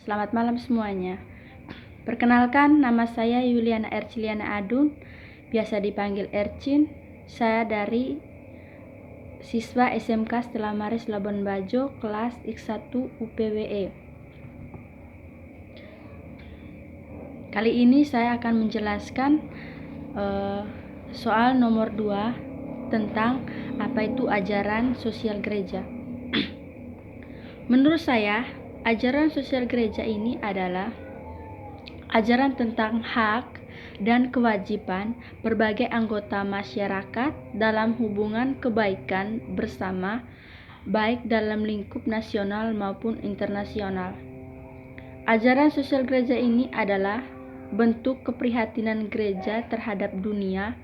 Selamat malam semuanya. Perkenalkan, nama saya Yuliana Erciliana Adun, biasa dipanggil Ercin. Saya dari siswa SMK Stella Maris Labuan Bajo, kelas X1 UPWE. Kali ini saya akan menjelaskan soal nomor 2 tentang apa itu ajaran sosial gereja. Menurut saya, ajaran sosial gereja ini adalah ajaran tentang hak dan kewajiban berbagai anggota masyarakat dalam hubungan kebaikan bersama, baik dalam lingkup nasional maupun internasional. Ajaran sosial gereja ini adalah bentuk keprihatinan gereja terhadap dunia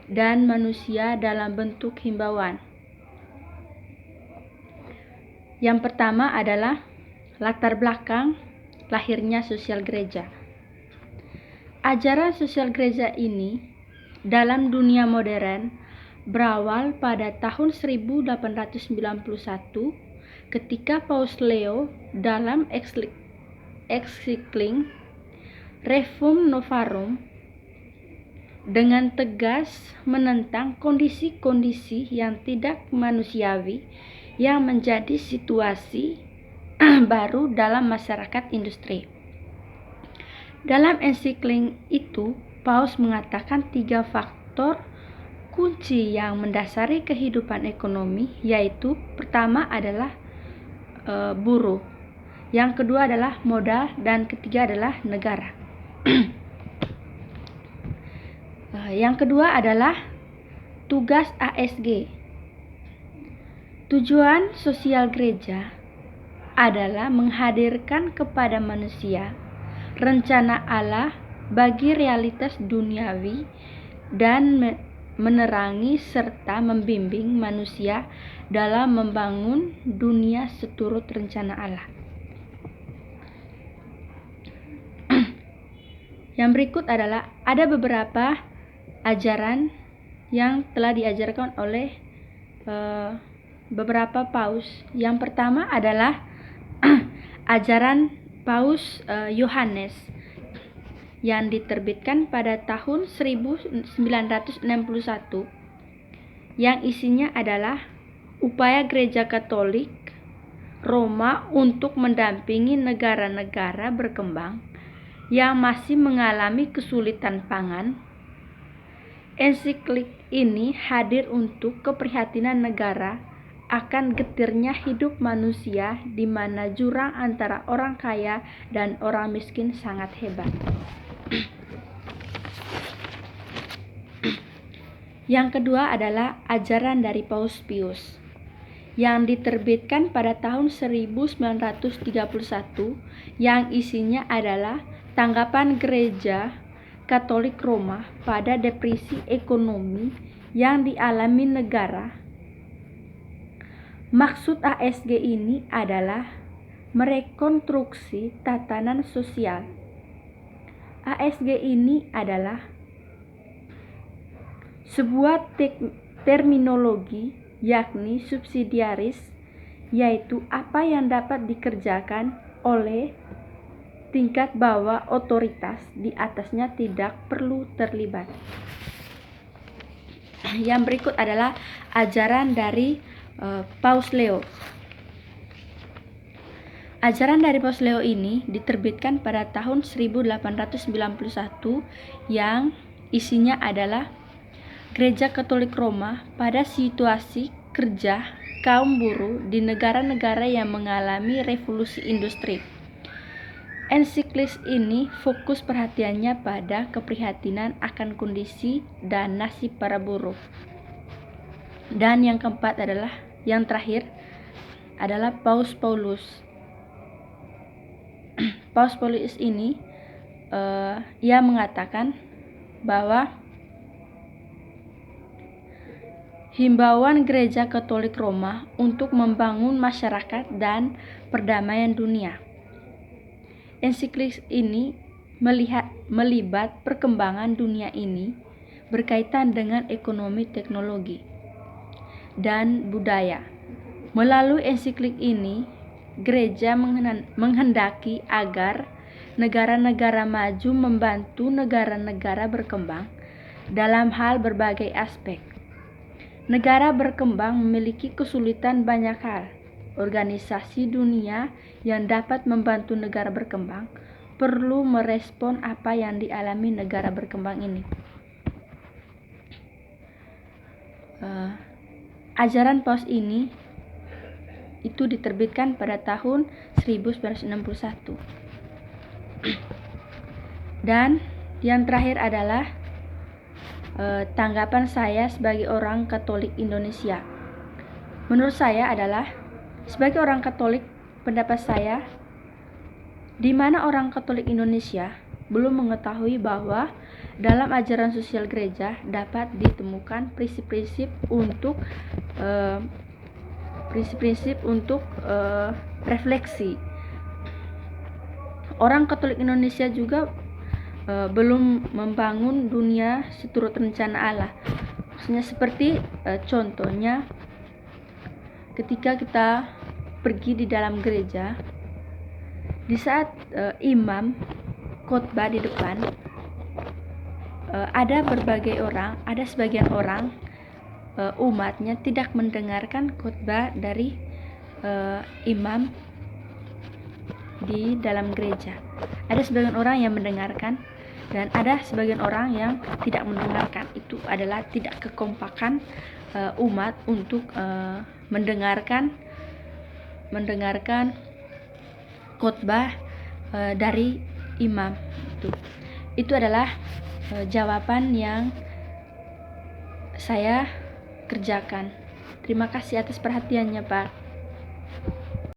dan manusia dalam bentuk himbauan. Yang pertama adalah latar belakang lahirnya sosial gereja. Ajaran sosial gereja ini dalam dunia modern berawal pada tahun 1891 ketika Paus Leo dalam ensiklik Rerum Novarum dengan tegas menentang kondisi-kondisi yang tidak manusiawi yang menjadi situasi baru dalam masyarakat industri. Dalam ensiklik itu, Paus mengatakan 3 faktor kunci yang mendasari kehidupan ekonomi, yaitu pertama adalah buruh, yang kedua adalah modal, dan ketiga adalah negara. Yang kedua adalah tugas ASG. Tujuan sosial gereja adalah menghadirkan kepada manusia rencana Allah bagi realitas duniawi dan menerangi serta membimbing manusia dalam membangun dunia seturut rencana Allah. Yang berikut adalah ada beberapa ajaran yang telah diajarkan oleh beberapa paus. Yang pertama adalah ajaran Paus Yohanes yang diterbitkan pada tahun 1961, yang isinya adalah upaya Gereja Katolik Roma untuk mendampingi negara-negara berkembang yang masih mengalami kesulitan pangan. Ensiklik ini hadir untuk keprihatinan negara akan getirnya hidup manusia di mana jurang antara orang kaya dan orang miskin sangat hebat. Yang kedua adalah ajaran dari Paus Pius yang diterbitkan pada tahun 1931, yang isinya adalah tanggapan Gereja Katolik Roma pada depresi ekonomi yang dialami negara. Maksud ASG ini adalah merekonstruksi tatanan sosial. ASG ini adalah sebuah terminologi, yakni subsidiaris, yaitu apa yang dapat dikerjakan oleh tingkat bawah otoritas di atasnya tidak perlu terlibat. Yang berikut adalah ajaran dari Paus Leo. Ajaran dari Paus Leo ini diterbitkan pada tahun 1891, yang isinya adalah Gereja Katolik Roma pada situasi kerja kaum buruh di negara-negara yang mengalami revolusi industri. Ensiklik ini fokus perhatiannya pada keprihatinan akan kondisi dan nasib para buruh. Dan yang keempat adalah, yang terakhir adalah Paus Paulus. Paus Paulus ini ia mengatakan bahwa himbauan Gereja Katolik Roma untuk membangun masyarakat dan perdamaian dunia. Ensiklik ini melibat perkembangan dunia ini berkaitan dengan ekonomi, teknologi, dan budaya. Melalui ensiklik ini gereja menghendaki agar negara-negara maju membantu negara-negara berkembang dalam hal berbagai aspek. Negara berkembang memiliki kesulitan banyak hal. Organisasi dunia yang dapat membantu negara berkembang perlu merespon apa yang dialami negara berkembang ini. Ajaran Paus ini itu diterbitkan pada tahun 1961. Dan yang terakhir adalah tanggapan saya sebagai orang Katolik Indonesia. Menurut saya adalah, sebagai orang Katolik, pendapat saya, di mana orang Katolik Indonesia belum mengetahui bahwa dalam ajaran sosial gereja dapat ditemukan prinsip-prinsip untuk refleksi. Orang Katolik Indonesia juga belum membangun dunia seturut rencana Allah. Maksudnya seperti contohnya ketika kita pergi di dalam gereja, di saat imam khotbah di depan, ada sebagian orang umatnya tidak mendengarkan khotbah dari imam di dalam gereja. Ada sebagian orang yang mendengarkan dan ada sebagian orang yang tidak mendengarkan. Itu adalah tidak kekompakan umat untuk mendengarkan khotbah dari imam. Itu adalah jawaban yang saya kerjakan. Terima kasih atas perhatiannya, Pak.